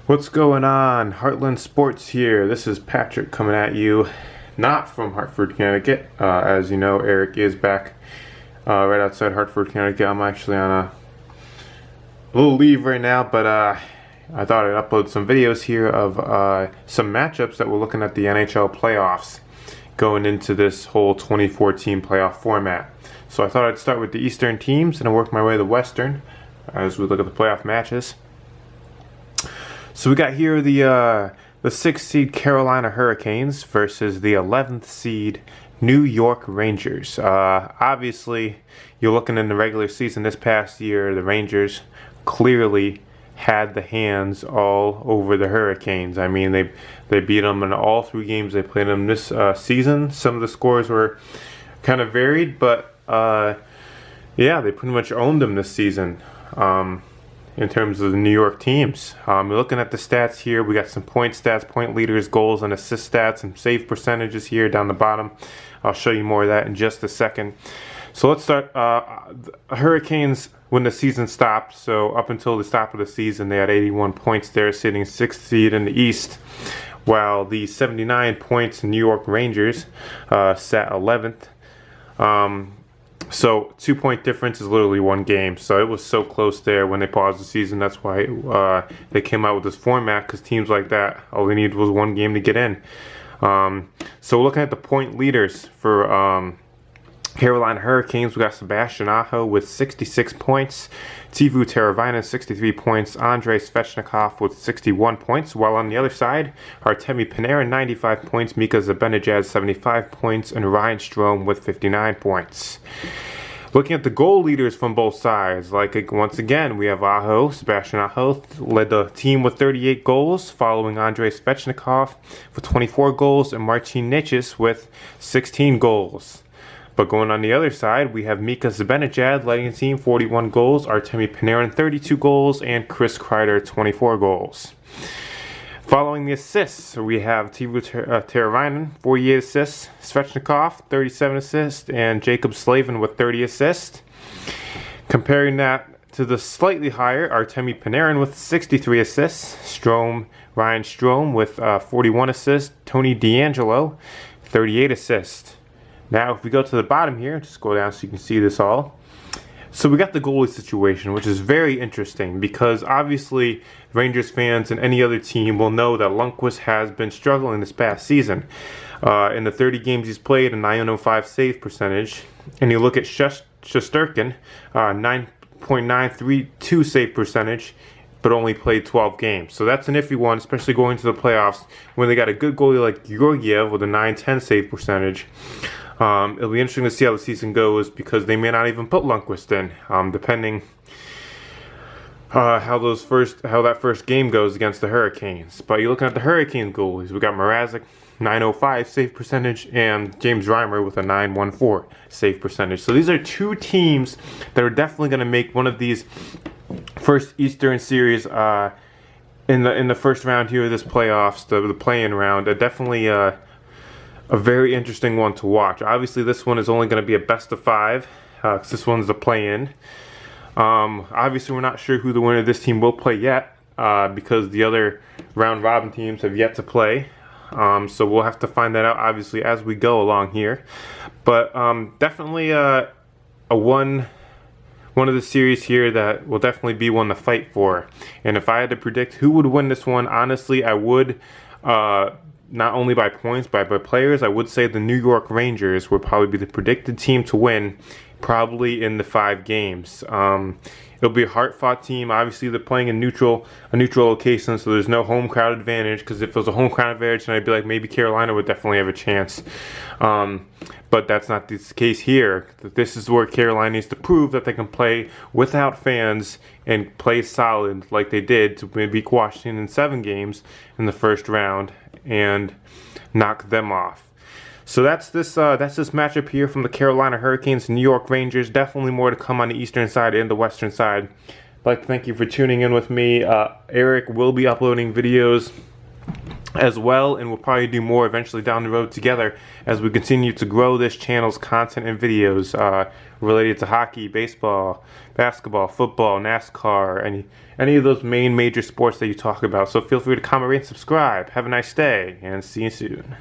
What's going on? Heartland Sports here. This is Patrick coming at you, not from Hartford, Connecticut. As you know, Eric is back right outside Hartford, Connecticut. I'm actually on a little leave right now, but I thought I'd upload some videos here of some matchups that we're looking at the NHL playoffs going into this whole 2014 playoff format. So I thought I'd start with the Eastern teams and work my way to the Western as we look at the playoff matches. So we got here the 6th seed Carolina Hurricanes versus the 11th seed New York Rangers. Obviously, you're looking in the regular season this past year, the Rangers clearly had the hands all over the Hurricanes. I mean, they beat them in all 3 games they played them this season. Some of the scores were kind of varied, but yeah, they pretty much owned them this season. In terms of the New York teams. We're looking at the stats here. We got some point stats, point leaders, goals, and assist stats, and save percentages here down the bottom. I'll show you more of that in just a second. So let's start. Hurricanes, when the season stopped, so up until the stop of the season, they had 81 points there, sitting 6th seed in the East, while the 79 points New York Rangers sat 11th. So 2-point difference is literally 1 game. So it was so close there when they paused the season. That's why they came out with this format, because teams like that, all they needed was 1 game to get in. So looking at the point leaders for Carolina Hurricanes, we got Sebastian Aho with 66 points, Teuvo Teravainen 63 points, Andrei Svechnikov with 61 points, while on the other side, Artemi Panarin 95 points, Mika Zibanejad 75 points, and Ryan Strome with 59 points. Looking at the goal leaders from both sides, once again, we have Aho. Sebastian Aho led the team with 38 goals, following Andrei Svechnikov with 24 goals, and Martin Necas with 16 goals. But going on the other side, we have Mika Zibanejad leading the team 41 goals, Artemi Panarin 32 goals, and Chris Kreider 24 goals. Following the assists, we have Teuvo Teravainen 48 assists, Svechnikov 37 assists, and Jacob Slavin with 30 assists. Comparing that to the slightly higher, Artemi Panarin with 63 assists, Ryan Strome with 41 assists, Tony DeAngelo 38 assists. Now, if we go to the bottom here, just go down so you can see this all. So we got the goalie situation, which is very interesting because obviously Rangers fans and any other team will know that Lundqvist has been struggling this past season. In the 30 games he's played, a .905 save percentage. And you look at Shesterkin, 9.932 save percentage, but only played 12 games. So that's an iffy one, especially going to the playoffs when they got a good goalie like Georgiev with a .910 save percentage. It'll be interesting to see how the season goes because they may not even put Lundqvist in, depending how that first game goes against the Hurricanes. But you're looking at the Hurricane goalies. We got Mrazek, .905 save percentage, and James Reimer with a .914 save percentage. So these are 2 teams that are definitely going to make one of these first Eastern series in the first round here of this playoffs, the play-in round. Definitely a very interesting one to watch. Obviously, this one is only going to be a best of 5, because this one's the play-in. Obviously, we're not sure who the winner of this team will play yet, because the other round-robin teams have yet to play. So we'll have to find that out, obviously, as we go along here. But definitely one of the series here that will definitely be one to fight for. And if I had to predict who would win this one, honestly, I would... not only by points, but by players, I would say the New York Rangers would probably be the predicted team to win, probably in the 5 games. It'll be a hard-fought team. Obviously, they're playing a neutral location, so there's no home crowd advantage, because if it was a home crowd advantage, then I'd be like, maybe Carolina would definitely have a chance. But that's not the case here. This is where Carolina needs to prove that they can play without fans and play solid like they did to beat Washington in 7 games in the first round and knock them off. So that's this matchup here from the Carolina Hurricanes and New York Rangers. Definitely more to come on the eastern side and the western side. I'd like to thank you for tuning in with me. Eric will be uploading videos as well, and we'll probably do more eventually down the road together as we continue to grow this channel's content and videos related to hockey, baseball, basketball, football, NASCAR, any of those main major sports that you talk about. So feel free to comment, rate, and subscribe. Have a nice day, and see you soon.